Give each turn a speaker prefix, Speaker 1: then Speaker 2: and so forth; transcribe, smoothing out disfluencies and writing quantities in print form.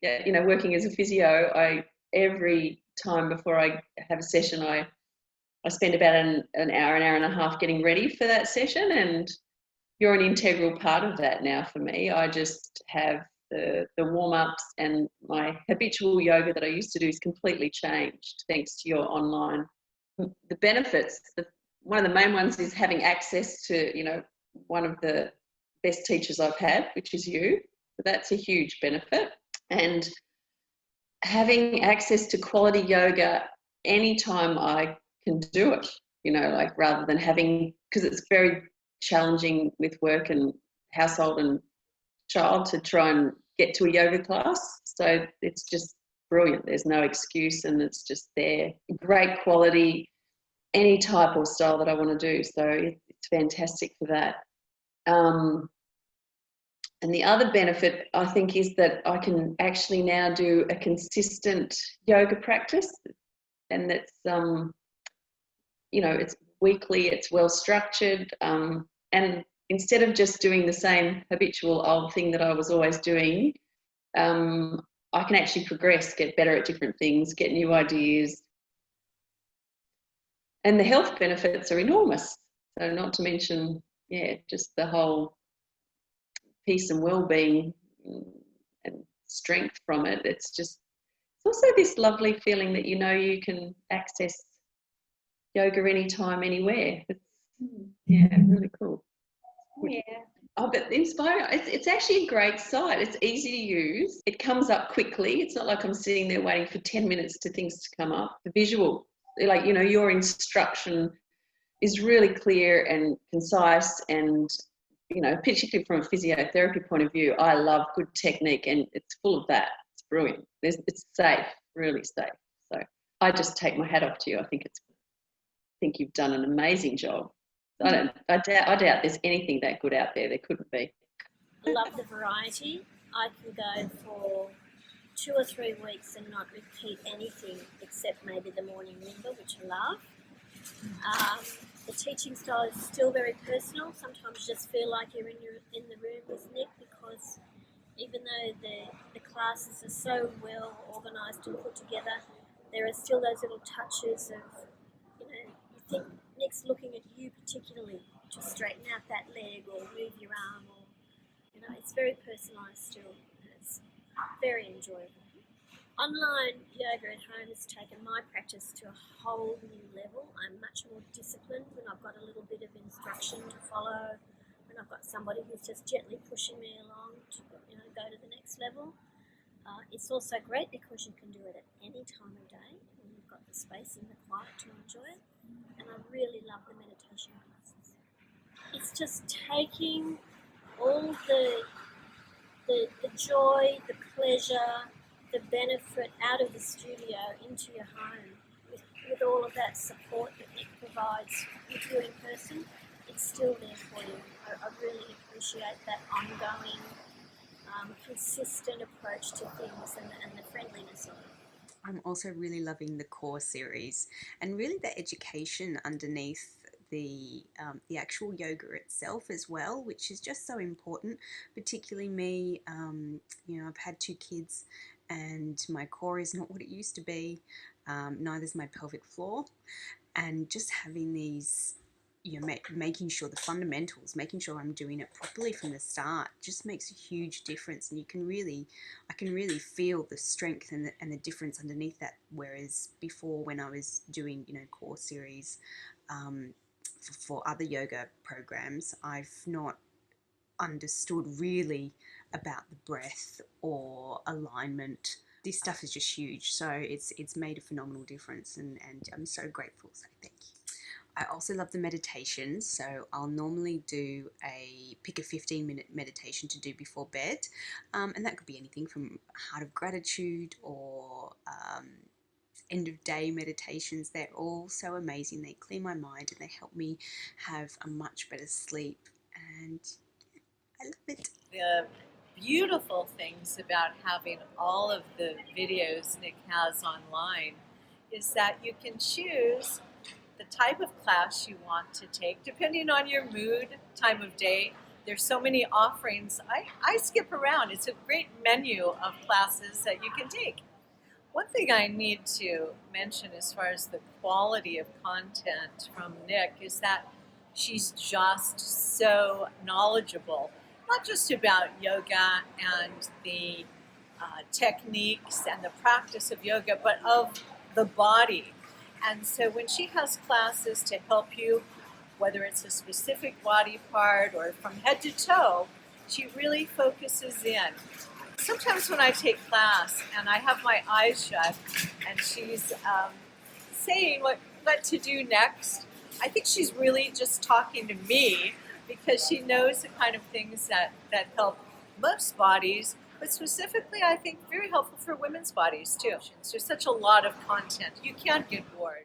Speaker 1: yeah, you know, working as a physio, every time before I have a session, I spend about an hour and a half getting ready for that session, and you're an integral part of that now for me. I just have the warm-ups, and my habitual yoga that I used to do is completely changed thanks to your online. The benefits, one of the main ones is having access to, you know, one of the best teachers I've had, which is you. So that's a huge benefit. And having access to quality yoga anytime I can do it, you know, like rather than having, because it's very challenging with work and household and child to try and get to a yoga class. So it's just brilliant. There's no excuse, and it's just there. Great quality, any type or style that I want to do. So it's fantastic for that. And the other benefit, I think, is that I can actually now do a consistent yoga practice, and that's, you know, it's weekly, it's well structured, and instead of just doing the same habitual old thing that I was always doing, I can actually progress, get better at different things, get new ideas. And the health benefits are enormous. So not to mention, yeah, just the whole peace and well-being and strength from it. It's also this lovely feeling that, you know, you can access yoga anytime, anywhere. It's, yeah, really cool.
Speaker 2: Yeah.
Speaker 1: Oh, but inspiring. It's actually a great site. It's easy to use. It comes up quickly. It's not like I'm sitting there waiting for 10 minutes to things to come up. The visual, like, you know, your instruction is really clear and concise, and, you know, particularly from a physiotherapy point of view, I love good technique, and it's full of that. It's brilliant. It's safe, really safe. So I just take my hat off to you. I think you've done an amazing job. I doubt there's anything that good out there. There couldn't be.
Speaker 2: I love the variety. I can go for 2 or 3 weeks and not repeat anything except maybe the morning Limba, which I love. The teaching style is still very personal. Sometimes you just feel like you're in the room with Nick, because even though the classes are so well organised and put together, there are still those little touches of, you know, you think Nick's looking at you particularly to straighten out that leg or move your arm, or, you know, it's very personalised still, and it's very enjoyable. Online yoga at home has taken my practice to a whole new level. I'm much more disciplined when I've got a little bit of instruction to follow, when I've got somebody who's just gently pushing me along to, you know, go to the next level. It's also great because you can do it at any time of day when you've got the space and the quiet to enjoy it. And I really love the meditation classes. It's just taking all the joy, the pleasure, the benefit out of the studio into your home with all of that support that Nick provides with you in person. It's still there for you. I really appreciate that ongoing, consistent approach to things and the friendliness of it.
Speaker 3: I'm also really loving the core series, and really the education underneath the actual yoga itself as well, which is just so important. Particularly me, you know, I've had 2 kids, and my core is not what it used to be. Neither is my pelvic floor, and just having these, you know, making sure the fundamentals, making sure I'm doing it properly from the start, just makes a huge difference. And I can really feel the strength and the difference underneath that. Whereas before, when I was doing, you know, core series for other yoga programs, I've not understood really about the breath or alignment. This stuff is just huge. So it's made a phenomenal difference, and I'm so grateful. So thank you. I also love the meditations, so I'll normally pick a 15-minute meditation to do before bed, and that could be anything from heart of gratitude or end of day meditations. They're all so amazing. They clear my mind and they help me have a much better sleep, and I love it.
Speaker 4: The beautiful things about having all of the videos Nick has online is that you can choose the type of class you want to take depending on your mood, time of day, there's so many offerings. I skip around. It's a great menu of classes that you can take. One thing I need to mention as far as the quality of content from Nick is that she's just so knowledgeable, not just about yoga and the techniques and the practice of yoga, but of the body. And so when she has classes to help you, whether it's a specific body part or from head to toe, she really focuses in. Sometimes when I take class and I have my eyes shut and she's saying what to do next, I think she's really just talking to me because she knows the kind of things that help most bodies, but specifically I think very helpful for women's bodies too. There's such a lot of content. You can't get bored.